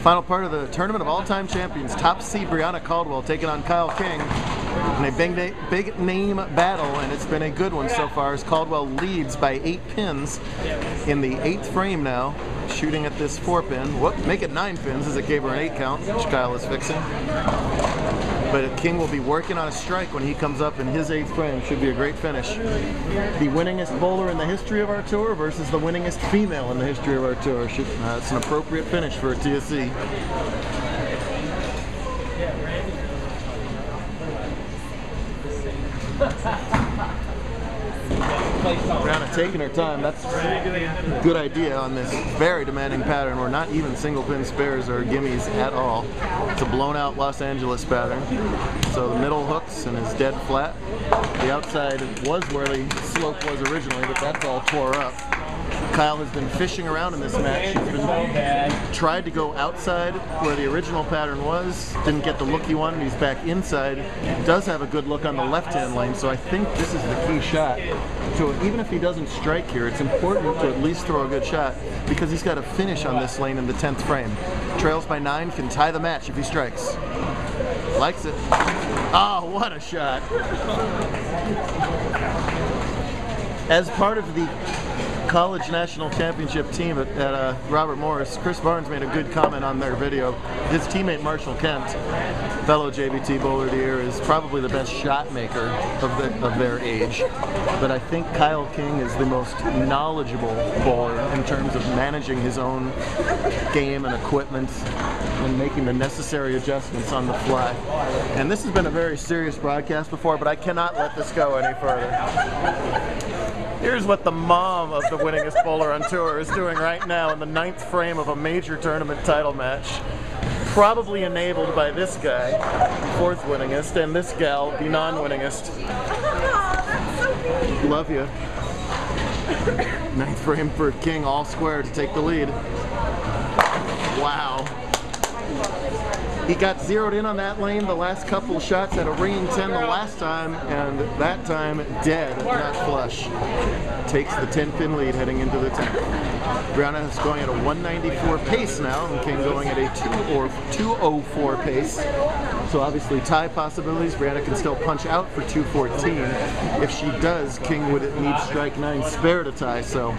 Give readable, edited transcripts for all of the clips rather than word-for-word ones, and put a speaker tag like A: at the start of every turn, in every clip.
A: Final part of the Tournament of All-Time Champions. Top seed Bryanna Caldwell taking on Kyle King in a big name battle, and it's been a good one so far as Caldwell leads by 8 pins in the 8th frame now, shooting at this 4-pin. Make it 9 pins as it gave her an 8 count, which Kyle is fixing. But King will be working on a strike when he comes up in his 8th frame. Should be a great finish. The winningest bowler in the history of our tour versus the winningest female in the history of our tour. It's an appropriate finish for a TSC. Bryanna taking her time. That's a good idea on this very demanding pattern where not even single pin spares or gimmies at all. It's a blown out Los Angeles pattern. So the middle hooks and is dead flat. The outside was where the slope was originally, but that's all tore up. Kyle has been fishing around in this match. He's tried to go outside where the original pattern was, didn't get the look he wanted. He's back inside. Does have a good look on the left-hand lane, so I think this is the key shot. So even if he doesn't strike here, it's important to at least throw a good shot because he's got to finish on this lane in the 10th frame. Trails by 9, can tie the match if he strikes. Likes it. Oh, what a shot. As part of the College National Championship team at Robert Morris, Chris Barnes made a good comment on their video. His teammate Marshall Kent, fellow JBT Bowler of the Year, is probably the best shot maker of their age. But I think Kyle King is the most knowledgeable bowler in terms of managing his own game and equipment and making the necessary adjustments on the fly. And this has been a very serious broadcast before, but I cannot let this go any further. Here's what the mom of the winningest bowler on tour is doing right now in the 9th frame of a major tournament title match. Probably enabled by this guy, 4th winningest, and this gal, the non-winningest. Love you. 9th frame for King, all square to take the lead. Wow. He got zeroed in on that lane the last couple of shots at a ringing 10 the last time, and that time dead, not flush. Takes the 10-pin lead heading into the 10th. Bryanna is going at a 194 pace now, and King going at a 204 pace. So obviously tie possibilities. Bryanna can still punch out for 214. If she does, King would need strike 9 spare to tie, so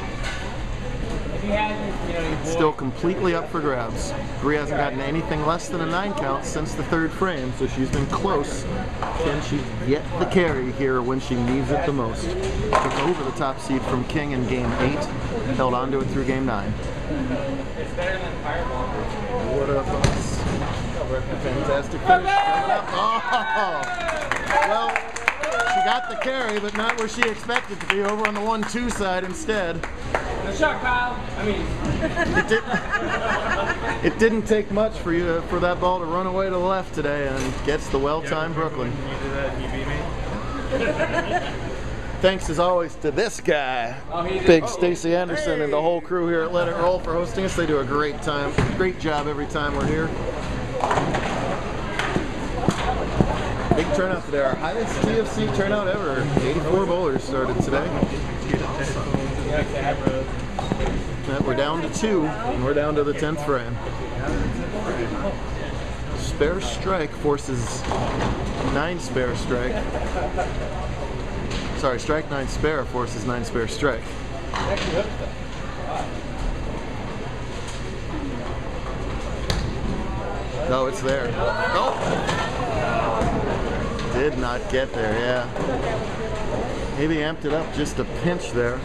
A: still completely up for grabs. Bree hasn't gotten anything less than a 9 count since the 3rd frame, so she's been close. Can she get the carry here when she needs it the most? Took over the top seed from King in game 8, held on to it through game 9. What up, boss? Fantastic finish coming up. Oh! Well, she got the carry, but not where she expected to be, over on the 1-2 side instead.
B: Good shot, Kyle. I mean,
A: it didn't take much for that ball to run away to the left today, and gets the well-timed Brooklyn. Thanks as always to this guy, Big Stacy Anderson, and the whole crew here at Let It Roll for hosting us. They do a great job every time we're here. Big turnout today, our highest TFC turnout ever. 84 bowlers started today. We're down to 2, and we're down to the 10th frame. Spare strike forces 9 spare strike. Sorry, strike 9 spare forces 9 spare strike. Oh, it's there. Oh! Did not get there, yeah. Maybe amped it up just a pinch there.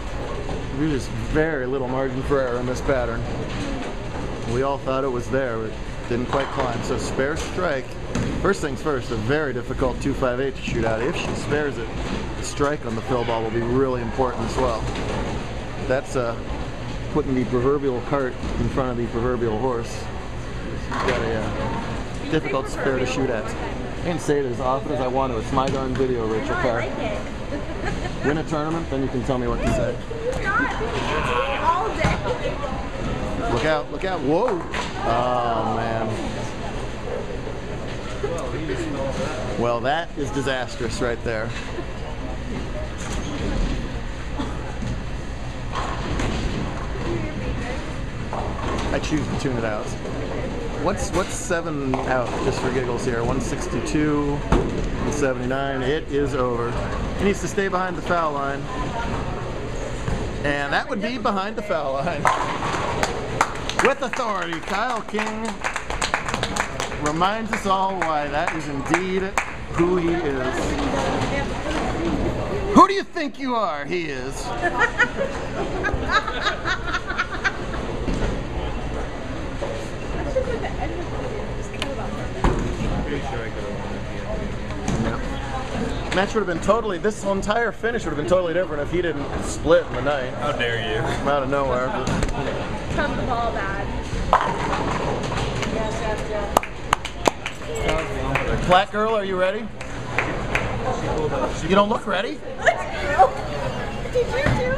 A: There's just very little margin for error in this pattern. We all thought it was there, but didn't quite climb. So spare strike. First things first, a very difficult 258 to shoot out. If she spares it, the strike on the fill ball will be really important as well. That's putting the proverbial cart in front of the proverbial horse. She's got a difficult spare to shoot at. I can say it as often as I want to. It's my darn video, Rachel Carr. Win a tournament, then you can tell me what to say.
C: All day.
A: Look out, look out. Whoa. Oh, man. Well, that is disastrous right there. I choose to tune it out. What's 7 out, just for giggles here? 162, 179. It is over. He needs to stay behind the foul line. And that would be behind the foul line. With authority, Kyle King reminds us all why that is indeed who he is. Who do you think you are? He is. Match would have been totally, this whole entire finish would have been totally different if he didn't split in the night.
B: How dare you?
A: From out of nowhere.
C: From the ball bad.
A: Black girl, are you ready? You don't look ready?
C: Did you too?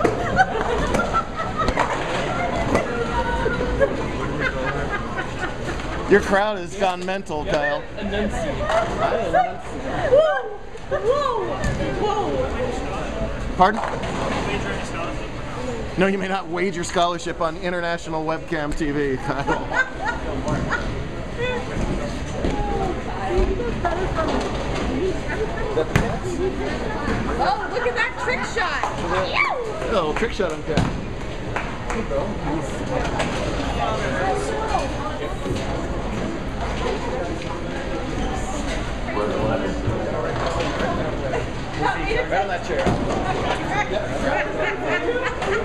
A: Your crowd has gone mental, Kyle.
C: Whoa! Whoa! Whoa!
A: Pardon? No, you may not wager scholarship on international webcam TV, Kyle.
C: Oh, look at that trick shot!
A: A little trick shot on Cat. Right on that chair.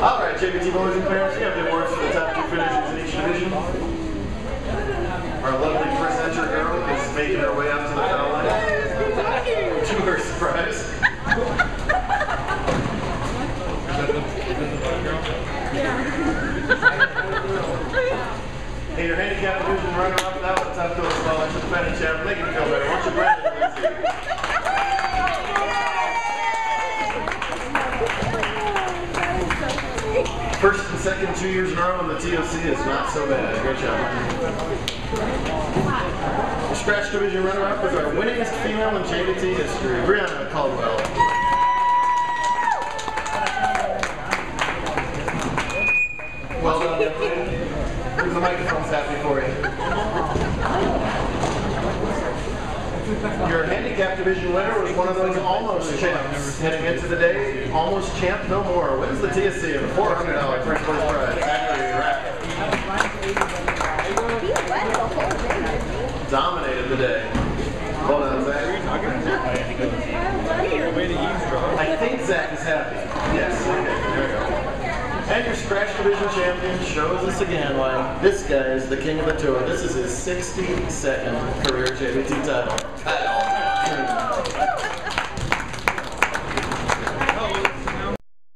A: All right, JBT boys and parents, you have the awards for the top 2 finishes in each division. Our lovely presenter girl is making her way up to the foul line. To her surprise. Hey, your handicap division runner-up now at top 2 as well. That's the defending champ. Make it feel better. Why don't you Bryanna and Lindsay? First and second 2 years in a row in the TOC is not so bad. Great job. The scratch division runner-up is our winningest female in JBT history, Bryanna Caldwell. Well done, young lady. The microphone's happy for you. Your handicap division winner was one of those almost champs. Heading into the day, almost champ no more. Wins the TSC and a $400 first place prize. Dominated the day. Well done, Zach. I think Zach is happy. Yes, okay, there we go. And your scratch division champion shows us again why this guy is the king of the tour. This is his 62nd career JBT title.